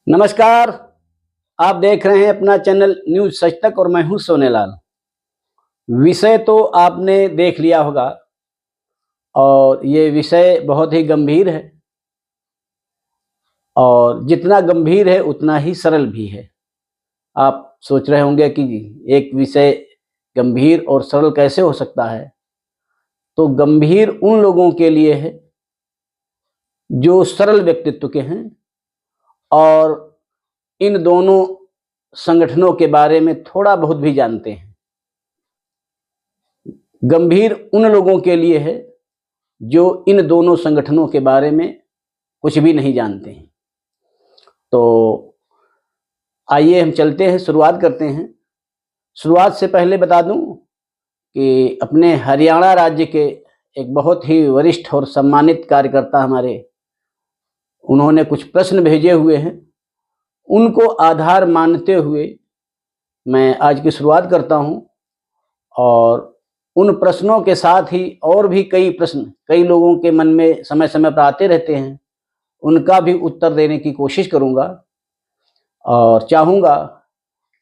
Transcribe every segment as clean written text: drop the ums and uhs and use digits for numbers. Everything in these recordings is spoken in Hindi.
नमस्कार। आप देख रहे हैं अपना चैनल न्यूज सच तक और मैं हूं सोनेलाल। विषय तो आपने देख लिया होगा और ये विषय बहुत ही गंभीर है और जितना गंभीर है उतना ही सरल भी है। आप सोच रहे होंगे कि एक विषय गंभीर और सरल कैसे हो सकता है। तो गंभीर उन लोगों के लिए है जो सरल व्यक्तित्व के हैं और इन दोनों संगठनों के बारे में थोड़ा बहुत भी जानते हैं। गंभीर उन लोगों के लिए है जो इन दोनों संगठनों के बारे में कुछ भी नहीं जानते हैं। तो आइए हम चलते हैं, शुरुआत करते हैं। शुरुआत से पहले बता दूं कि अपने हरियाणा राज्य के एक बहुत ही वरिष्ठ और सम्मानित कार्यकर्ता हमारे, उन्होंने कुछ प्रश्न भेजे हुए हैं। उनको आधार मानते हुए मैं आज की शुरुआत करता हूं और उन प्रश्नों के साथ ही और भी कई प्रश्न कई लोगों के मन में समय समय पर आते रहते हैं, उनका भी उत्तर देने की कोशिश करूंगा। और चाहूँगा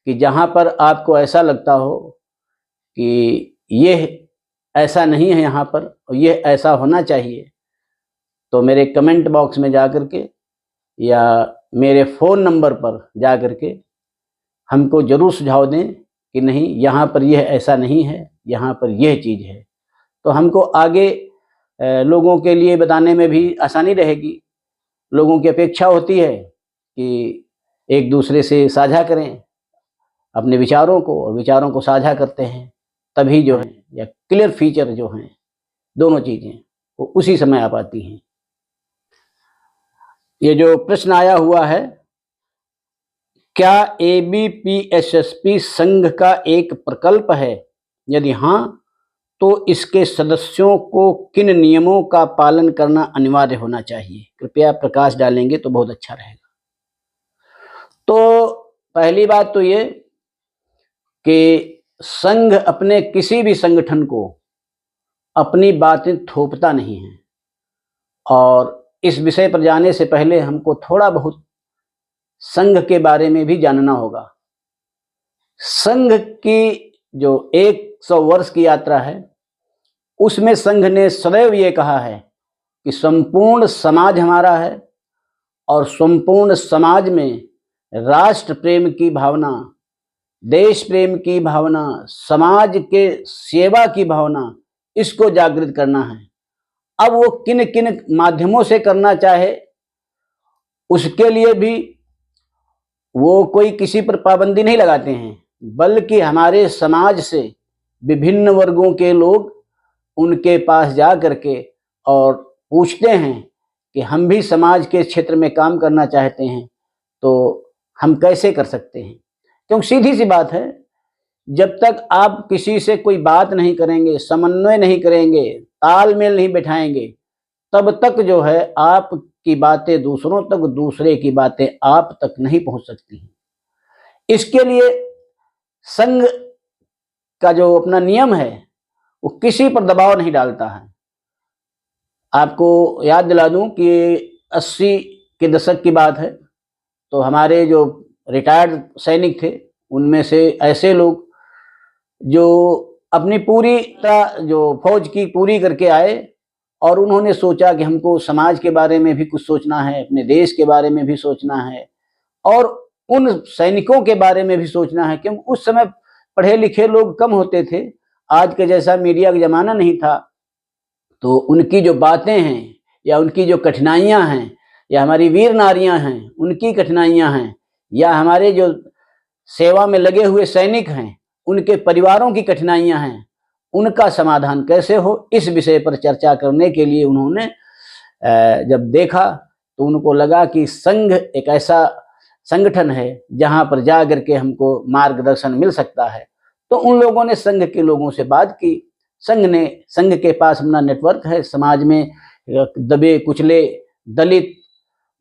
कि जहां पर आपको ऐसा लगता हो कि यह ऐसा नहीं है यहाँ पर और यह ऐसा होना चाहिए, तो मेरे कमेंट बॉक्स में जा कर के या मेरे फ़ोन नंबर पर जा कर के हमको ज़रूर सुझाव दें कि नहीं, यहाँ पर यह ऐसा नहीं है, यहाँ पर यह चीज़ है। तो हमको आगे लोगों के लिए बताने में भी आसानी रहेगी। लोगों की अपेक्षा होती है कि एक दूसरे से साझा करें अपने विचारों को, और विचारों को साझा करते हैं तभी जो है या क्लियर फीचर जो हैं, दोनों चीज़ें वो उसी समय आ पाती हैं। ये जो प्रश्न आया हुआ है, क्या एबीपीएसएसपी संघ का एक प्रकल्प है? यदि हाँ, तो इसके सदस्यों को किन नियमों का पालन करना अनिवार्य होना चाहिए? कृपया प्रकाश डालेंगे तो बहुत अच्छा रहेगा। तो पहली बात तो ये कि संघ अपने किसी भी संगठन को अपनी बातें थोपता नहीं है। और इस विषय पर जाने से पहले हमको थोड़ा बहुत संघ के बारे में भी जानना होगा। संघ की जो 100 वर्ष की यात्रा है, उसमें संघ ने सदैव ये कहा है कि संपूर्ण समाज हमारा है और संपूर्ण समाज में राष्ट्र प्रेम की भावना, देश प्रेम की भावना, समाज के सेवा की भावना, इसको जागृत करना है। अब वो किन किन माध्यमों से करना चाहे, उसके लिए भी वो कोई किसी पर पाबंदी नहीं लगाते हैं, बल्कि हमारे समाज से विभिन्न वर्गों के लोग उनके पास जा करके और पूछते हैं कि हम भी समाज के क्षेत्र में काम करना चाहते हैं, तो हम कैसे कर सकते हैं। क्योंकि सीधी सी बात है, जब तक आप किसी से कोई बात नहीं करेंगे, समन्वय नहीं करेंगे, तालमेल नहीं बैठाएंगे, तब तक जो है आपकी बातें दूसरों तक, दूसरे की बातें आप तक नहीं पहुंच सकती हैं। इसके लिए संघ का जो अपना नियम है, वो किसी पर दबाव नहीं डालता है। आपको याद दिला दूं कि 80 के दशक की बात है, तो हमारे जो रिटायर्ड सैनिक थे, उनमें से ऐसे लोग जो अपनी पूरी तरह जो फौज की पूरी करके आए और उन्होंने सोचा कि हमको समाज के बारे में भी कुछ सोचना है, अपने देश के बारे में भी सोचना है और उन सैनिकों के बारे में भी सोचना है। क्योंकि उस समय पढ़े लिखे लोग कम होते थे, आज के जैसा मीडिया का जमाना नहीं था। तो उनकी जो बातें हैं या उनकी जो कठिनाइयां हैं, या हमारी वीर नारियां हैं उनकी कठिनाइयां हैं, या हमारे जो सेवा में लगे हुए सैनिक हैं उनके परिवारों की कठिनाइयां हैं, उनका समाधान कैसे हो, इस विषय पर चर्चा करने के लिए उन्होंने जब देखा तो उनको लगा कि संघ एक ऐसा संगठन है जहां पर जा करके हमको मार्गदर्शन मिल सकता है। तो उन लोगों ने संघ के लोगों से बात की। संघ के पास अपना नेटवर्क है, समाज में दबे कुचले दलित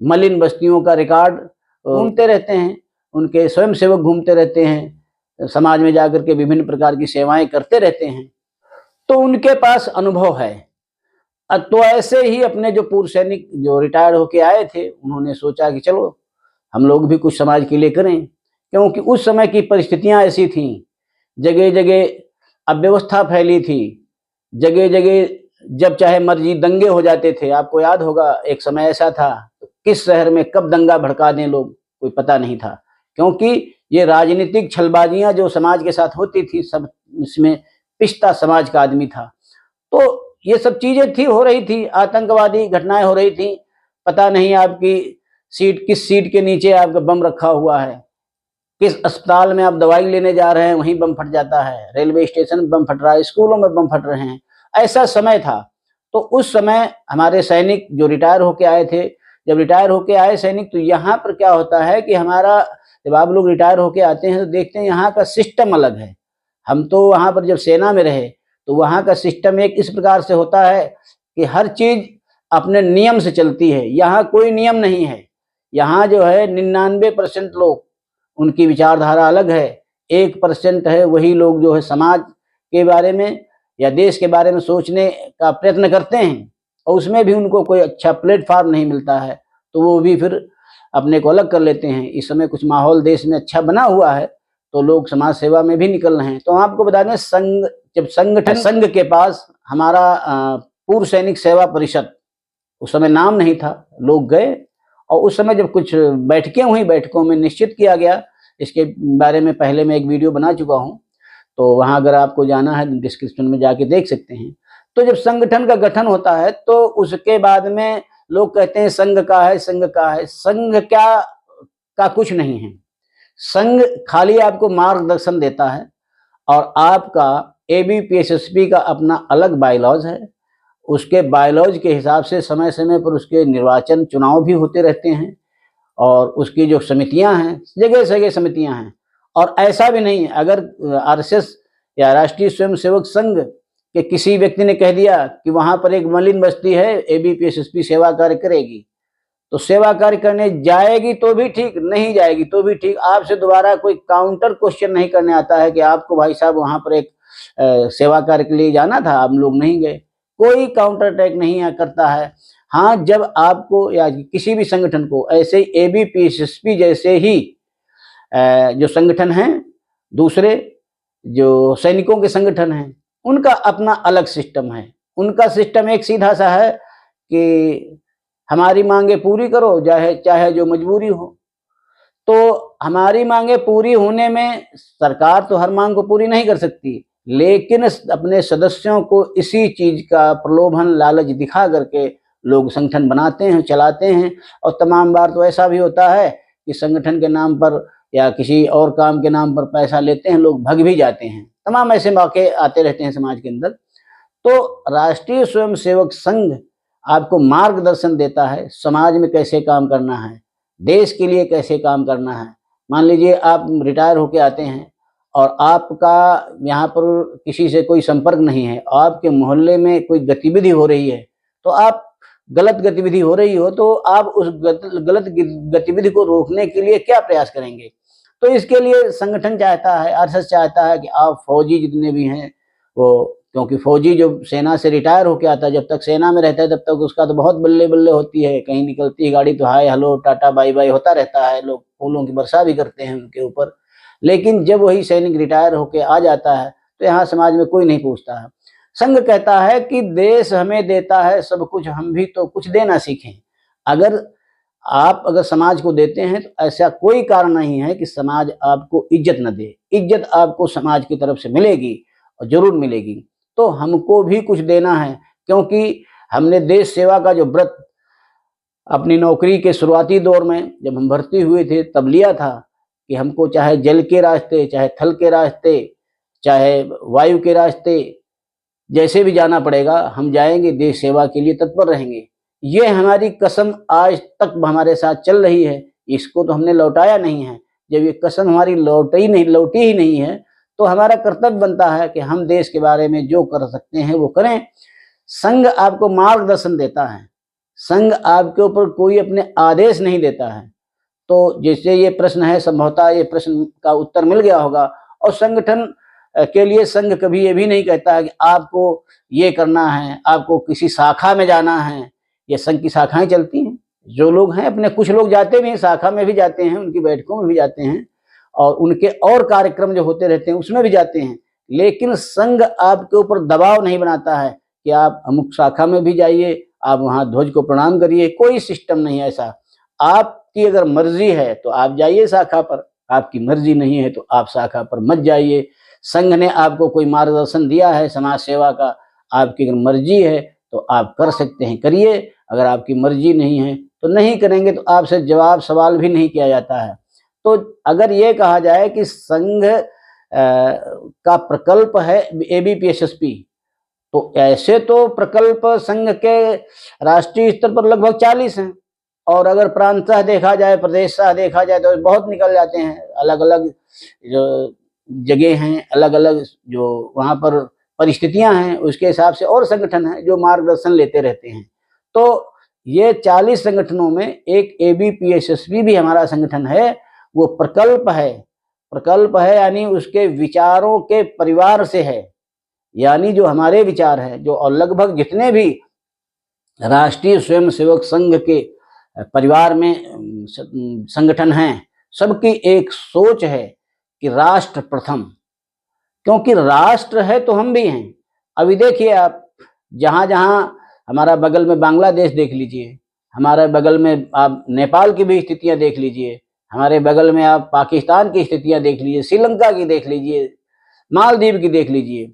मलिन बस्तियों का रिकॉर्ड घूमते रहते हैं, उनके स्वयंसेवक घूमते रहते हैं, समाज में जाकर के विभिन्न प्रकार की सेवाएं करते रहते हैं, तो उनके पास अनुभव है। तो ऐसे ही अपने जो पूर्व सैनिक जो रिटायर होके आए थे, उन्होंने सोचा कि चलो हम लोग भी कुछ समाज के लिए करें, क्योंकि उस समय की परिस्थितियां ऐसी थीं, जगह जगह अव्यवस्था फैली थी, जगह जगह जब चाहे मर्जी दंगे हो जाते थे। आपको याद होगा एक समय ऐसा था, किस शहर में कब दंगा भड़का दें लोग, कोई पता नहीं था, क्योंकि ये राजनीतिक छलबाजियां जो समाज के साथ होती थी, सब इसमें पिछता समाज का आदमी था। तो ये सब चीजें थी, हो रही थी, आतंकवादी घटनाएं हो रही थी। पता नहीं आपकी सीट किस सीट के नीचे आपका बम रखा हुआ है, किस अस्पताल में आप दवाई लेने जा रहे हैं वहीं बम फट जाता है, रेलवे स्टेशन में बम फट रहा है, स्कूलों में बम फट रहे हैं। ऐसा समय था। तो उस समय हमारे सैनिक जो रिटायर होके आए थे, जब रिटायर होके आए सैनिक, तो यहाँ पर क्या होता है कि हमारा, जब आप लोग रिटायर होके आते हैं तो देखते हैं यहाँ का सिस्टम अलग है। हम तो वहाँ पर जब सेना में रहे तो वहाँ का सिस्टम एक इस प्रकार से होता है कि हर चीज अपने नियम से चलती है। यहाँ कोई नियम नहीं है। यहाँ जो है 99% लोग, उनकी विचारधारा अलग है। 1% है, वही लोग जो है समाज के बारे में या देश के बारे में सोचने का प्रयत्न करते हैं, और उसमें भी उनको कोई अच्छा प्लेटफॉर्म नहीं मिलता है, तो वो भी फिर अपने को अलग कर लेते हैं। इस समय कुछ माहौल देश में अच्छा बना हुआ है तो लोग समाज सेवा में भी निकल रहे हैं। तो आपको बता दें, संघ, जब संघ के पास हमारा पूर्व सैनिक सेवा परिषद, उस समय नाम नहीं था, लोग गए और उस समय जब कुछ बैठकें हुई, बैठकों में निश्चित किया गया, इसके बारे में पहले मैं एक वीडियो बना चुका हूँ, तो वहाँ अगर आपको जाना है डिस्क्रिप्शन में जाके देख सकते हैं। तो जब संगठन का गठन होता है तो उसके बाद में लोग कहते हैं संघ का है, संघ का है। संघ क्या का कुछ नहीं है। संघ खाली आपको मार्गदर्शन देता है, और आपका एबीपीएसएसपी का अपना अलग बायलॉज है। उसके बायलॉज के हिसाब से समय समय पर उसके निर्वाचन चुनाव भी होते रहते हैं, और उसकी जो समितियां हैं, जगह जगह समितियां हैं। और ऐसा भी नहीं, अगर आरएसएस या राष्ट्रीय स्वयंसेवक संघ के किसी व्यक्ति ने कह दिया कि वहां पर एक मलिन बस्ती है, एबीपीएसएसपी सेवा कार्य करेगी, तो सेवा कार्य करने जाएगी तो भी ठीक, नहीं जाएगी तो भी ठीक। आपसे दोबारा कोई काउंटर क्वेश्चन नहीं करने आता है कि आपको भाई साहब वहां पर एक सेवा कार्य के लिए जाना था, आप लोग नहीं गए। कोई काउंटर अटैक नहीं करता है। हाँ, जब आपको या किसी भी संगठन को ऐसे एबीपीएसएसपी जैसे ही जो संगठन हैं, दूसरे जो सैनिकों के संगठन हैं, उनका अपना अलग सिस्टम है। उनका सिस्टम एक सीधा सा है कि हमारी मांगे पूरी करो, चाहे जो मजबूरी हो। तो हमारी मांगे पूरी होने में सरकार तो हर मांग को पूरी नहीं कर सकती, लेकिन अपने सदस्यों को इसी चीज का प्रलोभन, लालच दिखा करके लोग संगठन बनाते हैं, चलाते हैं। और तमाम बार तो ऐसा भी होता है कि संगठन के नाम पर या किसी और काम के नाम पर पैसा लेते हैं, लोग भग भी जाते हैं। तमाम ऐसे मौके आते रहते हैं समाज के अंदर। तो राष्ट्रीय स्वयंसेवक संघ आपको मार्गदर्शन देता है, समाज में कैसे काम करना है, देश के लिए कैसे काम करना है। मान लीजिए आप रिटायर होके आते हैं और आपका यहाँ पर किसी से कोई संपर्क नहीं है, आपके मोहल्ले में कोई गतिविधि हो रही है, तो आप गलत गतिविधि हो रही हो तो आप उस गलत गतिविधि को रोकने के लिए क्या प्रयास करेंगे। तो इसके लिए संगठन चाहता है, आरएसएस चाहता है कि आप फौजी जितने भी हैं वो, क्योंकि फौजी जो सेना से रिटायर होके आता है, जब तक सेना में रहता है तब तक उसका तो बहुत बल्ले बल्ले होती है। कहीं निकलती है गाड़ी तो hi hello tata bye bye होता रहता है, लोग फूलों की वर्षा भी करते हैं उनके ऊपर। लेकिन जब वही सैनिक रिटायर होके आ जाता है तो यहाँ समाज में कोई नहीं पूछता है। संघ कहता है कि देश हमें देता है सब कुछ, हम भी तो कुछ देना सीखें। अगर समाज को देते हैं तो ऐसा कोई कारण नहीं है कि समाज आपको इज्जत न दे। इज्जत आपको समाज की तरफ से मिलेगी और जरूर मिलेगी। तो हमको भी कुछ देना है, क्योंकि हमने देश सेवा का जो व्रत अपनी नौकरी के शुरुआती दौर में जब हम भर्ती हुए थे तब लिया था कि हमको चाहे जल के रास्ते, चाहे थल के रास्ते, चाहे वायु के रास्ते, जैसे भी जाना पड़ेगा हम जाएंगे, देश सेवा के लिए तत्पर रहेंगे। ये हमारी कसम आज तक हमारे साथ चल रही है, इसको तो हमने लौटाया नहीं है। जब ये कसम हमारी लौटी ही नहीं है तो हमारा कर्तव्य बनता है कि हम देश के बारे में जो कर सकते हैं वो करें। संघ आपको मार्गदर्शन देता है, संघ आपके ऊपर कोई अपने आदेश नहीं देता है। तो जैसे ये प्रश्न है, संभवतः ये प्रश्न का उत्तर मिल गया होगा। और संगठन के लिए संघ कभी ये भी नहीं कहता है कि आपको ये करना है, आपको किसी शाखा में जाना है। ये संघ की शाखाएं चलती हैं, जो लोग हैं अपने, कुछ लोग जाते भी हैं, शाखा में भी जाते हैं, उनकी बैठकों में भी जाते हैं और उनके और कार्यक्रम जो होते रहते हैं उसमें भी जाते हैं, लेकिन संघ आपके ऊपर दबाव नहीं बनाता है कि आप अमुक शाखा में भी जाइए, आप वहां ध्वज को प्रणाम करिए। कोई सिस्टम नहीं है ऐसा। आपकी अगर मर्जी है तो आप जाइए शाखा पर, आपकी मर्जी नहीं है तो आप शाखा पर मत जाइए। संघ ने आपको कोई मार्गदर्शन दिया है समाज सेवा का, आपकी अगर मर्जी है तो आप कर सकते हैं, करिए। अगर आपकी मर्जी नहीं है तो नहीं करेंगे, तो आपसे जवाब सवाल भी नहीं किया जाता है। तो अगर ये कहा जाए कि संघ का प्रकल्प है एबीपीएसएसपी, तो ऐसे तो प्रकल्प संघ के राष्ट्रीय स्तर पर लगभग 40 हैं, और अगर प्रांतः देखा जाए, प्रदेशतः देखा जाए तो बहुत निकल जाते हैं। अलग अलग जो जगह हैं, अलग अलग जो वहाँ पर परिस्थितियां हैं, उसके हिसाब से और संगठन हैं जो मार्गदर्शन लेते रहते हैं। तो ये 40 संगठनों में एक एबीपीएसएसपी भी हमारा संगठन है, वो प्रकल्प है। प्रकल्प है यानी उसके विचारों के परिवार से है, यानी जो हमारे विचार हैं, जो और लगभग जितने भी राष्ट्रीय स्वयंसेवक संघ के परिवार में संगठन हैं, सबकी एक सोच है कि राष्ट्र प्रथम, क्योंकि राष्ट्र है तो हम भी हैं। अभी देखिए आप, जहाँ जहाँ हमारा बगल में बांग्लादेश देख लीजिए, हमारे बगल में आप नेपाल की भी स्थितियां देख लीजिए, हमारे बगल में आप पाकिस्तान की स्थितियां देख लीजिए, श्रीलंका की देख लीजिए, मालदीव की देख लीजिए,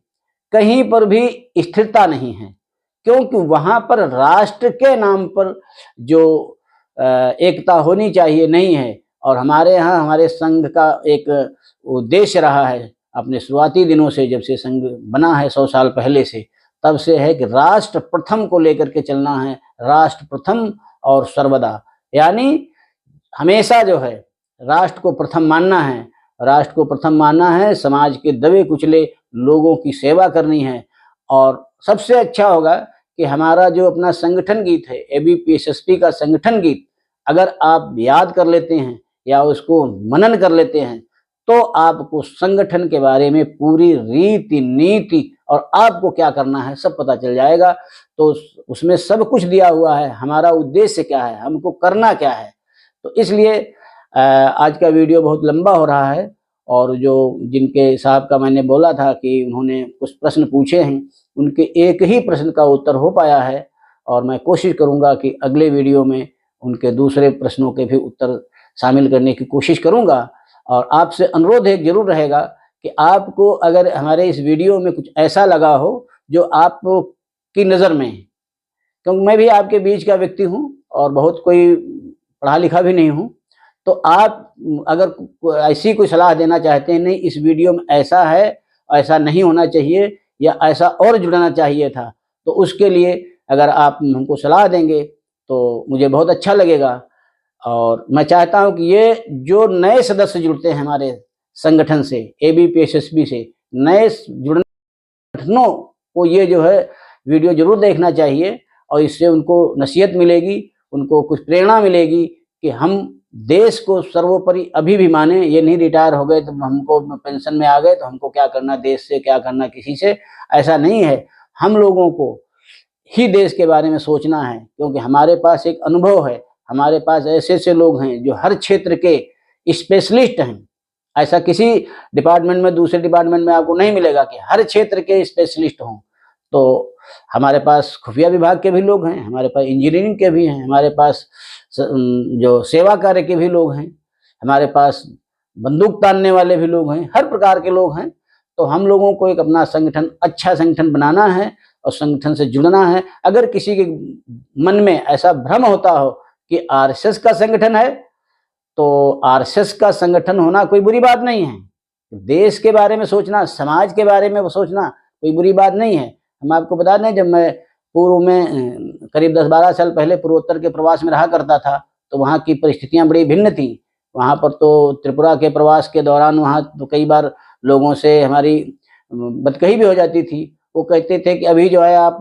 कहीं पर भी स्थिरता नहीं है, क्योंकि वहां पर राष्ट्र के नाम पर जो एकता होनी चाहिए नहीं है। और हमारे यहाँ हमारे संघ का एक उद्देश्य रहा है अपने शुरुआती दिनों से, जब से संघ बना है 100 साल पहले से, तब से है कि राष्ट्र प्रथम को लेकर के चलना है, राष्ट्र प्रथम और सर्वदा, यानी हमेशा जो है राष्ट्र को प्रथम मानना है। राष्ट्र को प्रथम मानना है, समाज के दबे कुचले लोगों की सेवा करनी है। और सबसे अच्छा होगा कि हमारा जो अपना संगठन गीत है, एबीपीएसएसपी का संगठन गीत, अगर आप याद कर लेते हैं या उसको मनन कर लेते हैं, तो आपको संगठन के बारे में पूरी रीति नीति और आपको क्या करना है सब पता चल जाएगा। तो उसमें सब कुछ दिया हुआ है, हमारा उद्देश्य क्या है, हमको करना क्या है। तो इसलिए आज का वीडियो बहुत लंबा हो रहा है, और जो जिनके साहब का मैंने बोला था कि उन्होंने कुछ प्रश्न पूछे हैं, उनके एक ही प्रश्न का उत्तर हो पाया है, और मैं कोशिश करूंगा कि अगले वीडियो में उनके दूसरे प्रश्नों के भी उत्तर शामिल करने की कोशिश करूंगा। और आपसे अनुरोध एक जरूर रहेगा कि आपको अगर हमारे इस वीडियो में कुछ ऐसा लगा हो जो आपकी नज़र में, क्योंकि मैं भी आपके बीच का व्यक्ति हूँ और बहुत कोई पढ़ा लिखा भी नहीं हूँ, तो आप अगर ऐसी कोई सलाह देना चाहते हैं, नहीं इस वीडियो में ऐसा है, ऐसा नहीं होना चाहिए, या ऐसा और जुड़ना चाहिए था, तो उसके लिए अगर आप हमको सलाह देंगे तो मुझे बहुत अच्छा लगेगा। और मैं चाहता हूं कि ये जो नए सदस्य जुड़ते हैं हमारे संगठन से, एबीपीएसएसबी से, नए जुड़ने संगठनों को ये जो है वीडियो जरूर देखना चाहिए, और इससे उनको नसीहत मिलेगी, उनको कुछ प्रेरणा मिलेगी कि हम देश को सर्वोपरि अभी भी माने। ये नहीं रिटायर हो गए तो हमको पेंशन में आ गए तो हमको क्या करना, देश से क्या करना, किसी से, ऐसा नहीं है। हम लोगों को ही देश के बारे में सोचना है, क्योंकि हमारे पास एक अनुभव है, हमारे पास ऐसे ऐसे लोग हैं जो हर क्षेत्र के स्पेशलिस्ट हैं। ऐसा किसी डिपार्टमेंट में, दूसरे डिपार्टमेंट में आपको नहीं मिलेगा कि हर क्षेत्र के स्पेशलिस्ट हों। तो हमारे पास खुफिया विभाग के भी लोग हैं, हमारे पास इंजीनियरिंग के भी हैं, हमारे पास जो सेवा कार्य के भी लोग हैं, हमारे पास बंदूक तानने वाले भी लोग हैं, हर प्रकार के लोग हैं। तो हम लोगों को एक अपना संगठन, अच्छा संगठन बनाना है और संगठन से जुड़ना है। अगर किसी के मन में ऐसा भ्रम होता हो कि आरएसएस का संगठन है, तो आरएसएस का संगठन होना कोई बुरी बात नहीं है। देश के बारे में सोचना, समाज के बारे में सोचना कोई बुरी बात नहीं है। हम आपको बता दें, जब मैं पूर्व में करीब 10-12 साल पहले पूर्वोत्तर के प्रवास में रहा करता था, तो वहाँ की परिस्थितियाँ बड़ी भिन्न थी। वहाँ पर तो त्रिपुरा के प्रवास के दौरान वहाँ तो कई बार लोगों से हमारी बदकही भी हो जाती थी। वो कहते थे कि अभी जो है आप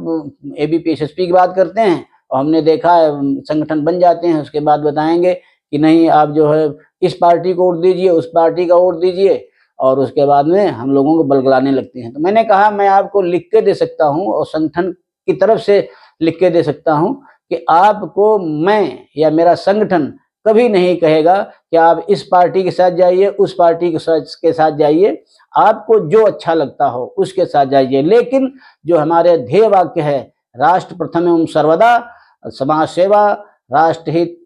एबीपीएसएसपी की बात करते हैं और हमने देखा है संगठन बन जाते हैं, उसके बाद बताएंगे कि नहीं आप जो है इस पार्टी को वोट दीजिए, उस पार्टी का वोट दीजिए, और उसके बाद में हम लोगों को बलगलाने लगते हैं। तो मैंने कहा मैं आपको लिख के दे सकता हूँ और संगठन की तरफ से लिख के दे सकता हूँ कि आपको मैं या मेरा संगठन कभी नहीं कहेगा कि आप इस पार्टी के साथ जाइए, उस पार्टी के साथ जाइए। आपको जो अच्छा लगता हो उसके साथ जाइए, लेकिन जो हमारे ध्येय वाक्य है, राष्ट्र प्रथम एवं सर्वदा, समाज सेवा, राष्ट्र हित,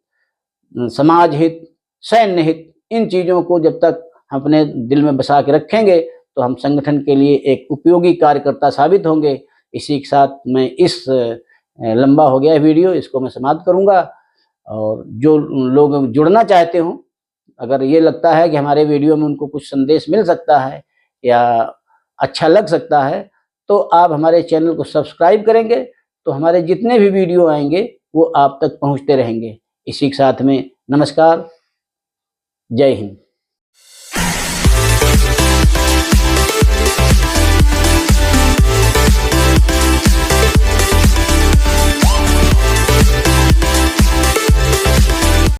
समाज हित, सैन्य हित, इन चीज़ों को जब तक हम अपने दिल में बसा के रखेंगे तो हम संगठन के लिए एक उपयोगी कार्यकर्ता साबित होंगे। इसी के साथ मैं इस लंबा हो गया वीडियो, इसको मैं समाप्त करूंगा। और जो लोग जुड़ना चाहते हो, अगर ये लगता है कि हमारे वीडियो में उनको कुछ संदेश मिल सकता है या अच्छा लग सकता है, तो आप हमारे चैनल को सब्सक्राइब करेंगे तो हमारे जितने भी वीडियो आएंगे वो आप तक पहुंचते रहेंगे। इसी के साथ में नमस्कार, जय हिंद।